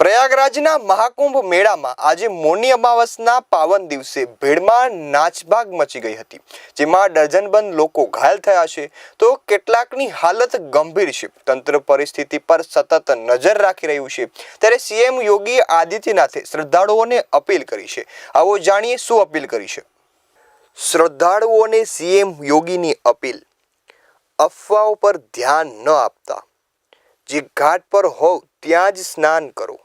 પ્રયાગરાજના મહાકુંભ મેળામાં આજે મૌની અમાવસના પાવન દિવસે ભીડમાં નાચભાગ મચી ગઈ હતી, જેમાં ડઝનબંધ લોકો ઘાયલ થયા છે તો કેટલાકની હાલત ગંભીર છે। તંત્ર પરિસ્થિતિ પર સતત નજર રાખી રહ્યું છે, ત્યારે સીએમ યોગી આદિત્યનાથે શ્રદ્ધાળુઓને અપીલ કરી છે। આવો જાણીએ શું અપીલ કરી છે। શ્રદ્ધાળુઓને સીએમ યોગીની અપીલ। અફવાઓ પર ધ્યાન ન આપતા, જે ઘાટ પર હોવ ત્યાં જ સ્નાન કરો।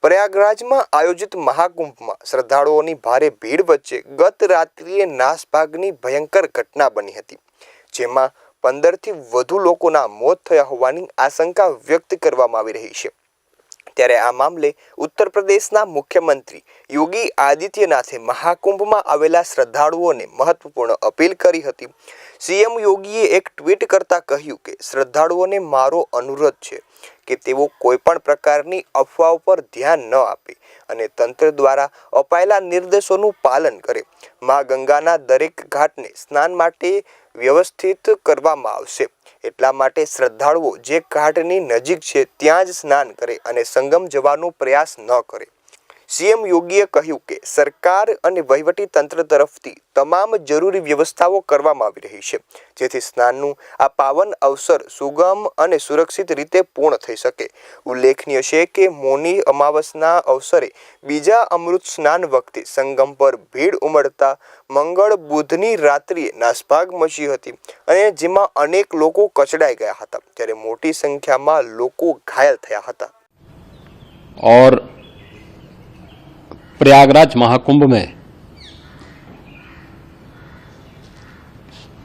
પ્રયાગરાજમાં આયોજિત મહાકુંભમાં શ્રદ્ધાળુઓની ભારે ભીડ વચ્ચે ગત રાત્રિએ નાસભાગની ભયંકર ઘટના બની હતી, જેમાં 15થી વધુ લોકોના મોત થયા હોવાની આશંકા વ્યક્ત કરવામાં આવી રહી છે। ત્યારે આ મામલે ઉત્તર પ્રદેશના મુખ્યમંત્રી યોગી આદિત્યનાથે મહાકુંભમાં આવેલા શ્રદ્ધાળુઓને મહત્વપૂર્ણ અપીલ કરી હતી। સીએમ યોગીએ એક ટ્વીટ કરતા કહ્યું કે શ્રદ્ધાળુઓને મારો અનુરોધ છે કે તેઓ કોઈપણ પ્રકારની અફવાઓ પર ધ્યાન ન આપે અને તંત્ર દ્વારા અપાયેલા નિર્દેશોનું પાલન કરે। મા ગંગાના દરેક ઘાટને સ્નાન માટે વ્યવસ્થિત કરવામાં આવશે, એટલા માટે શ્રદ્ધાળુઓ જે ઘાટની નજીક છે ત્યાં જ સ્નાન કરે અને સંગમ જવાનો પ્રયાસ ન કરે। સીએમ યોગીએ કહ્યું કે સરકાર અને વહીવટી તંત્ર તરફથી તમામ જરૂરી વ્યવસ્થાઓ કરવામાં આવી રહી છે, જેથી સ્નાનનું આ પાવન અવસર સુગમ અને સુરક્ષિત રીતે પૂર્ણ થઈ શકે। ઉલ્લેખનીય છે કે મૌની અમાવસના અવસરે બીજા અમૃત સ્નાન વખતે સંગમ પર ભીડ ઉમડતા મંગળ બુધની રાત્રિએ નાસભાગ મચી હતી અને જેમાં અનેક લોકો કચડાઈ ગયા હતા, ત્યારે મોટી સંખ્યામાં લોકો ઘાયલ થયા હતા। और प्रयागराज महाकुंभ में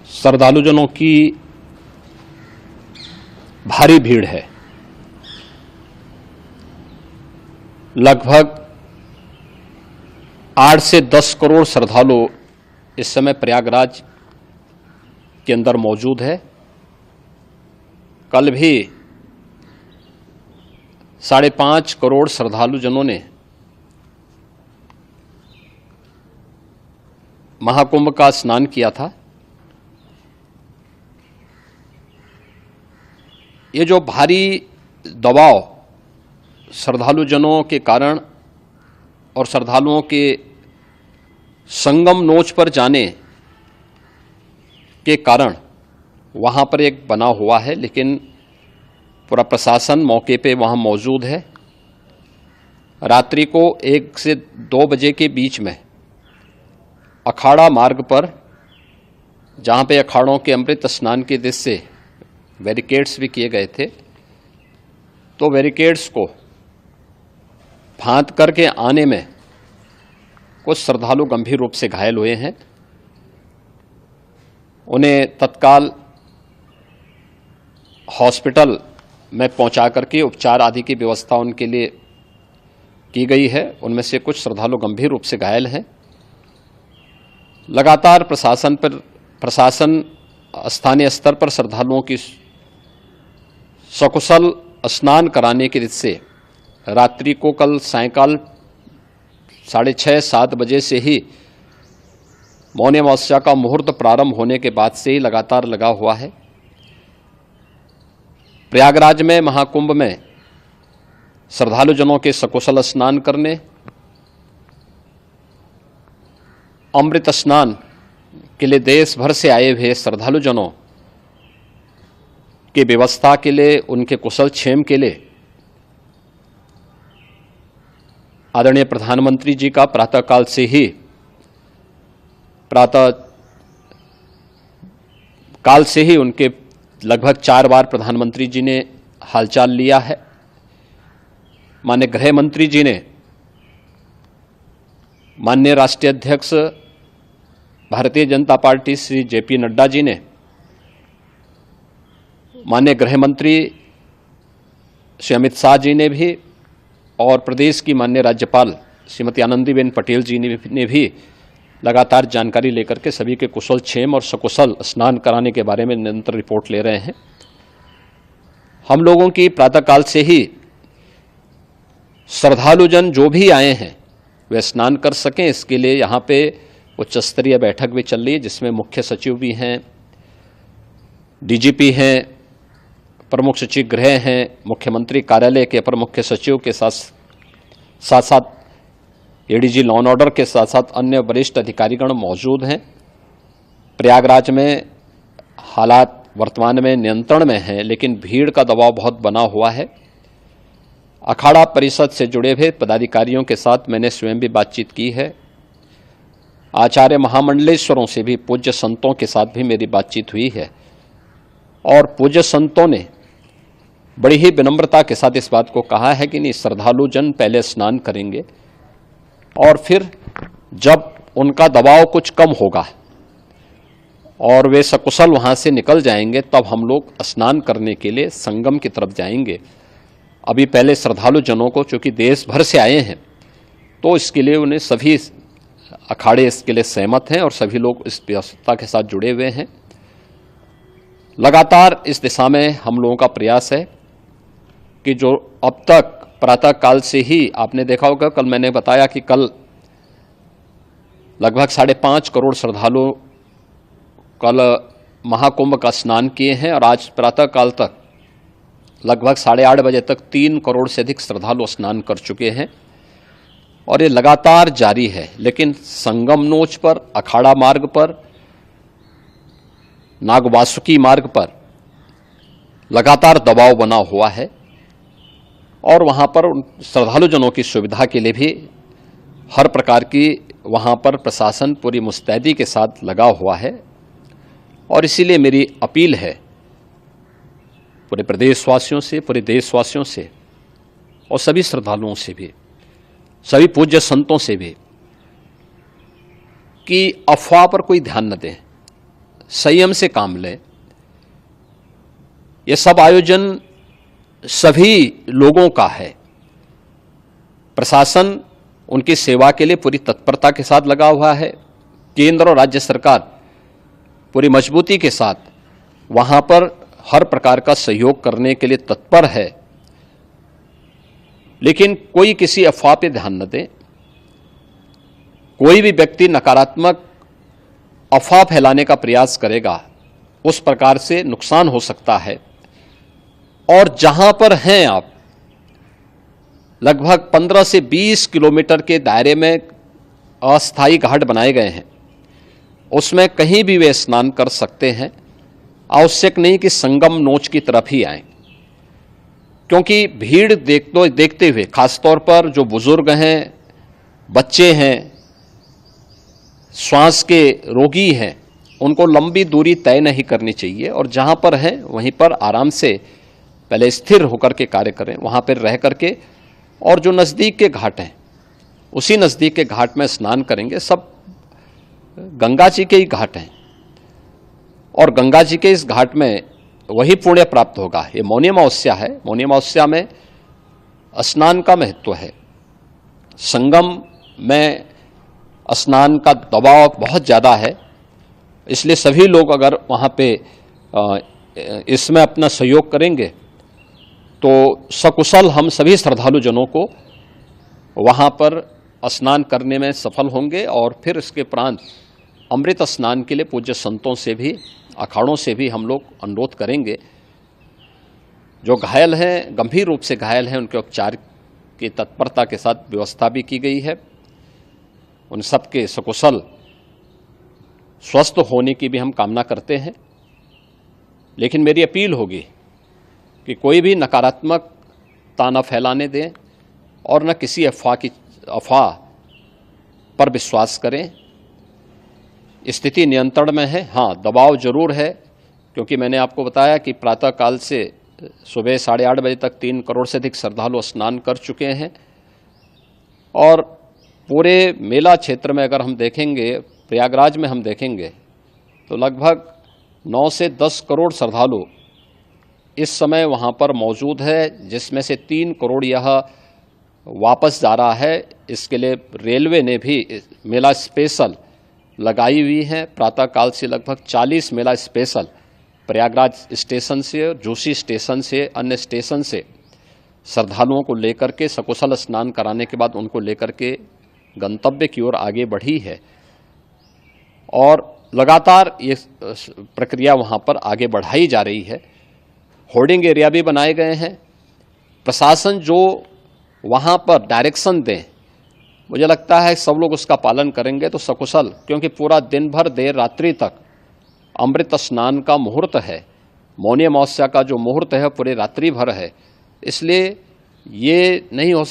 श्रद्धालुजनों की भारी भीड़ है। लगभग 8 से 10 करोड़ श्रद्धालु इस समय प्रयागराज के अंदर मौजूद है। कल भी 5.5 करोड़ श्रद्धालुजनों ने महाकुंभ का स्नान किया था। ये जो भारी दबाव श्रद्धालुजनों के कारण और श्रद्धालुओं के संगम नोच पर जाने के कारण वहाँ पर एक बना हुआ है, लेकिन पूरा प्रशासन मौके पे वहाँ मौजूद है। रात्रि को 1 से 2 बजे के बीच में अखाड़ा मार्ग पर, जहाँ पे अखाड़ों के अमृत स्नान के दृश्य से बैरिकेड्स भी किए गए थे, तो बैरिकेड्स को फांद करके आने में कुछ श्रद्धालु गंभीर रूप से घायल हुए हैं। उन्हें तत्काल हॉस्पिटल में पहुंचा करके उपचार आदि की व्यवस्था उनके लिए की गई है। उनमें से कुछ श्रद्धालु गंभीर रूप से घायल हैं। लगातार प्रशासन स्थानीय स्तर पर श्रद्धालुओं की सकुशल स्नान कराने के दृष्टि से रात्रि को कल सायंकाल 6:30-7 बजे से ही मौनी अमावस्या का मुहूर्त प्रारंभ होने के बाद से ही लगातार लगा हुआ है। प्रयागराज में महाकुंभ में श्रद्धालुजनों के सकुशल स्नान करने, अमृत स्नान के लिए देश भर से आए हुए श्रद्धालुजनों की व्यवस्था के लिए, उनके कुशल क्षेम के लिए आदरणीय प्रधानमंत्री जी का प्रातःकाल से ही उनके लगभग 4 बार प्रधानमंत्री जी ने हालचाल लिया है। माननीय गृह मंत्री जी ने, माननीय राष्ट्रीय अध्यक्ष भारतीय जनता पार्टी श्री जेपी नड्डा जी ने, माननीय गृह मंत्री श्री अमित शाह जी ने भी, और प्रदेश की माननीय राज्यपाल श्रीमती आनंदीबेन पटेल जी ने भी लगातार जानकारी लेकर के सभी के कुशल क्षेम और सकुशल स्नान कराने के बारे में निरंतर रिपोर्ट ले रहे हैं। हम लोगों की प्रातःकाल से ही श्रद्धालुजन जो भी आए हैं वे स्नान कर सकें, इसके लिए यहाँ पे उच्च स्तरीय बैठक भी चल रही है, जिसमें मुख्य सचिव भी हैं, डीजीपी हैं, प्रमुख सचिव गृह हैं, मुख्यमंत्री कार्यालय के अपर मुख्य सचिव के साथ साथ साथ एडीजी लॉ एंड ऑर्डर के साथ साथ अन्य वरिष्ठ अधिकारीगण मौजूद हैं। प्रयागराज में हालात वर्तमान में नियंत्रण में हैं, लेकिन भीड़ का दबाव बहुत बना हुआ है। अखाड़ा परिषद से जुड़े हुए पदाधिकारियों के साथ मैंने स्वयं भी बातचीत की है। आचार्य महामंडलेश्वरों से भी, पूज्य संतों के साथ भी मेरी बातचीत हुई है और पूज्य संतों ने बड़ी ही विनम्रता के साथ इस बात को कहा है कि नहीं, श्रद्धालु जन पहले स्नान करेंगे और फिर जब उनका दबाव कुछ कम होगा और वे सकुशल वहां से निकल जाएंगे, तब हम लोग स्नान करने के लिए संगम की तरफ जाएंगे। अभी पहले श्रद्धालु जनों को, चूंकि देश भर से आए हैं, तो इसके लिए उन्हें सभी अखाड़े इसके लिए सहमत हैं और सभी लोग इस व्यवस्था के साथ जुड़े हुए हैं। लगातार इस दिशा में हम लोगों का प्रयास है कि जो अब तक प्रातः काल से ही आपने देखा होगा, कल मैंने बताया कि कल लगभग 5.5 करोड़ श्रद्धालु कल महाकुंभ का स्नान किए हैं और आज प्रातः काल तक लगभग 8:30 बजे तक 3 करोड़ से अधिक श्रद्धालु स्नान कर चुके हैं और ये लगातार जारी है। लेकिन संगम नोच पर, अखाड़ा मार्ग पर, नागवासुकी मार्ग पर लगातार दबाव बना हुआ है और वहां पर श्रद्धालु जनों की सुविधा के लिए भी हर प्रकार की वहां पर प्रशासन पूरी मुस्तैदी के साथ लगा हुआ है। और इसीलिए मेरी अपील है पूरे प्रदेशवासियों से, पूरे देशवासियों से और सभी श्रद्धालुओं से भी, सभी पूज्य संतों से भी कि अफवाह पर कोई ध्यान न दें, संयम से काम लें। यह सब आयोजन सभी लोगों का है। प्रशासन उनकी सेवा के लिए पूरी तत्परता के साथ लगा हुआ है। केंद्र और राज्य सरकार पूरी मजबूती के साथ वहां पर हर प्रकार का सहयोग करने के लिए तत्पर है। लेकिन कोई किसी अफवाह पर ध्यान न दे। कोई भी व्यक्ति नकारात्मक अफवाह फैलाने का प्रयास करेगा, उस प्रकार से नुकसान हो सकता है। और जहां पर हैं आप, लगभग 15 से 20 किलोमीटर के दायरे में अस्थायी घाट बनाए गए हैं, उसमें कहीं भी वे स्नान कर सकते हैं। आवश्यक नहीं कि संगम नोच की तरफ ही आएं, क्योंकि भीड़ देखते हुए खासतौर पर जो बुजुर्ग हैं, बच्चे हैं, श्वास के रोगी हैं, उनको लंबी दूरी तय नहीं करनी चाहिए और जहां पर हैं वहीं पर आराम से पहले स्थिर होकर के कार्य करें, वहां पर रह करके। और जो नज़दीक के घाट हैं, उसी नज़दीक के घाट में स्नान करेंगे। सब गंगा जी के ही घाट हैं और गंगा जी के इस घाट में वही पुण्य प्राप्त होगा। ये मौनी अमावस्या है। मौनी अमावस्या में स्नान का महत्व है। संगम में स्नान का दबाव बहुत ज़्यादा है, इसलिए सभी लोग अगर वहाँ पे इसमें अपना सहयोग करेंगे तो सकुशल हम सभी श्रद्धालु जनों को वहाँ पर स्नान करने में सफल होंगे। और फिर इसके उपरांत अमृत स्नान के लिए पूज्य संतों से भी, अखाड़ों से भी हम लोग अनुरोध करेंगे। जो घायल हैं, गंभीर रूप से घायल हैं, उनके उपचार की तत्परता के साथ व्यवस्था भी की गई है। उन सबके सकुशल स्वस्थ होने की भी हम कामना करते हैं। लेकिन मेरी अपील होगी कि कोई भी नकारात्मकता न फैलाने दें और न किसी अफवाह पर विश्वास करें। स्थिति नियंत्रण में है। हाँ, दबाव जरूर है, क्योंकि मैंने आपको बताया कि प्रातःकाल से सुबह 8:30 बजे तक 3 करोड़ से अधिक श्रद्धालु स्नान कर चुके हैं। और पूरे मेला क्षेत्र में अगर हम देखेंगे, प्रयागराज में हम देखेंगे, तो लगभग 9 से 10 करोड़ श्रद्धालु इस समय वहाँ पर मौजूद है, जिसमें से 3 करोड़ यह वापस जा रहा है। इसके लिए रेलवे ने भी मेला स्पेशल लगाई हुई है। प्रातःकाल से लगभग 40 मेला स्पेशल प्रयागराज स्टेशन से, जोशी स्टेशन से, अन्य स्टेशन से श्रद्धालुओं को लेकर के सकुशल स्नान कराने के बाद उनको लेकर के गंतव्य की ओर आगे बढ़ी है। और लगातार ये प्रक्रिया वहाँ पर आगे बढ़ाई जा रही है। होर्डिंग एरिया भी बनाए गए हैं। प्रशासन जो वहाँ पर डायरेक्शन दें, मुझे लगता है सब लोग उसका पालन करेंगे तो सकुशल, क्योंकि पूरा दिन भर देर रात्रि तक अमृत स्नान का मुहूर्त है, मौनी अमावस्या का जो मुहूर्त है पूरे रात्रि भर है। इसलिए ये नहीं हो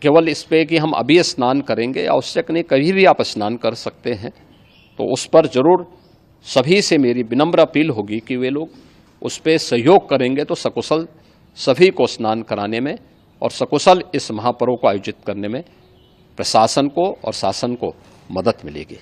केवल इस पे कि हम अभी स्नान करेंगे, आवश्यक नहीं, कभी भी आप स्नान कर सकते हैं। तो उस पर जरूर सभी से मेरी विनम्र अपील होगी कि वे लोग उस पर सहयोग करेंगे तो सकुशल सभी को स्नान कराने में और सकुशल इस महापर्व को आयोजित करने में प्रशासन को और शासन को मदद मिलेगी।